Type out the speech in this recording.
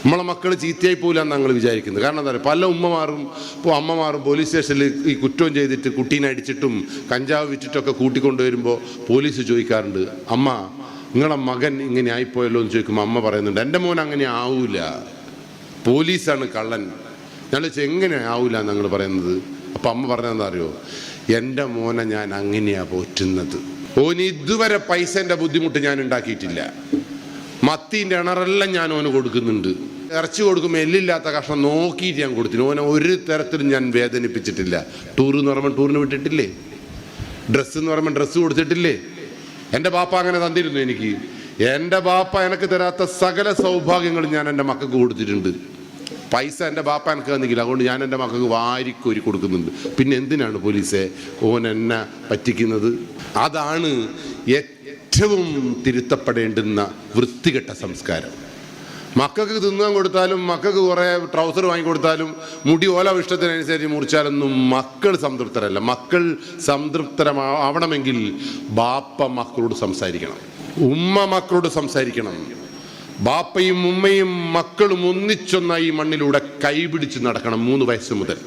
നമ്മളെ മക്കൾ ചീത്തയായി പോകില്ലെന്ന് ഞങ്ങൾ വിചാരിക്കുന്നത്. കാരണം എന്താ പറയുക, പല ഉമ്മമാരും ഇപ്പോൾ അമ്മമാരും പോലീസ് സ്റ്റേഷനിൽ ഈ കുറ്റം ചെയ്തിട്ട് കുട്ടീനെ അടിച്ചിട്ടും കഞ്ചാവ് വിറ്റിട്ടൊക്കെ കൂട്ടിക്കൊണ്ടുവരുമ്പോൾ പോലീസ് ചോദിക്കാറുണ്ട്, അമ്മ നിങ്ങളെ മകൻ ഇങ്ങനെ ആയിപ്പോയല്ലോ എന്ന് ചോദിക്കുമ്പോൾ അമ്മ പറയുന്നുണ്ട്, എൻ്റെ മോൻ അങ്ങനെ ആവൂല, പോലീസാണ് കള്ളൻ. ഞാൻ ചോദിച്ചാൽ എങ്ങനെ ആവൂല എന്ന് ഞങ്ങൾ പറയുന്നത്. അപ്പം അമ്മ പറഞ്ഞതെന്താ അറിയോ, എൻ്റെ മോനെ ഞാൻ അങ്ങനെയാണ് പോറ്റുന്നത്, ഓന് ഇതുവരെ പൈസേൻ്റെ ബുദ്ധിമുട്ട് ഞാൻ ഉണ്ടാക്കിയിട്ടില്ല, മത്തീൻ്റെ ഇണറെല്ലാം ഞാൻ ഓന് കൊടുക്കുന്നുണ്ട്, ഇറച്ചി കൊടുക്കുമ്പോൾ എല്ലില്ലാത്ത കഷ്ണം നോക്കിയിട്ട് ഞാൻ കൊടുത്തില്ല, ഓനെ ഒരു തരത്തിലും ഞാൻ വേദനിപ്പിച്ചിട്ടില്ല. ടൂർ എന്ന് പറയുമ്പോൾ ടൂറിന് വിട്ടിട്ടില്ലേ, ഡ്രസ്സ് എന്ന് പറയുമ്പോൾ ഡ്രസ്സ് കൊടുത്തിട്ടില്ലേ. എൻ്റെ ബാപ്പ അങ്ങനെ തന്നിരുന്നു എനിക്ക്. എൻ്റെ ബാപ്പ എനിക്ക് തരാത്ത സകല സൗഭാഗ്യങ്ങളും ഞാൻ എൻ്റെ മക്കൾക്ക് കൊടുത്തിട്ടുണ്ട്. പൈസ എൻ്റെ ബാപ്പ എനിക്ക് തന്നിക്കില്ല, അതുകൊണ്ട് ഞാൻ എൻ്റെ മക്കൾക്ക് വാരിക്കോരി കൊടുക്കുന്നുണ്ട്. പിന്നെ എന്തിനാണ് പോലീസെ ഓൻ എന്നെ പറ്റിക്കുന്നത്? അതാണ് ഏറ്റവും തിരുത്തപ്പെടേണ്ടുന്ന വൃത്തികെട്ട സംസ്കാരം. മക്കൾക്ക് തിന്നാൻ കൊടുത്താലും മക്കൾക്ക് കുറേ ട്രൗസർ വാങ്ങിക്കൊടുത്താലും മുടി ഓല ഇഷ്ടത്തിനനുസരിച്ച് മുറിച്ചാലൊന്നും മക്കൾ സംതൃപ്തരല്ല. മക്കൾ സംതൃപ്തരാവണമെങ്കിൽ ബാപ്പ മക്കളോട് സംസാരിക്കണം, ഉമ്മ മക്കളോട് സംസാരിക്കണം. ബാപ്പയും ഉമ്മയും മക്കളും ഒന്നിച്ചൊന്നായി മണ്ണിലൂടെ കൈപിടിച്ച് നടക്കണം 3 വയസ്സ് മുതൽ.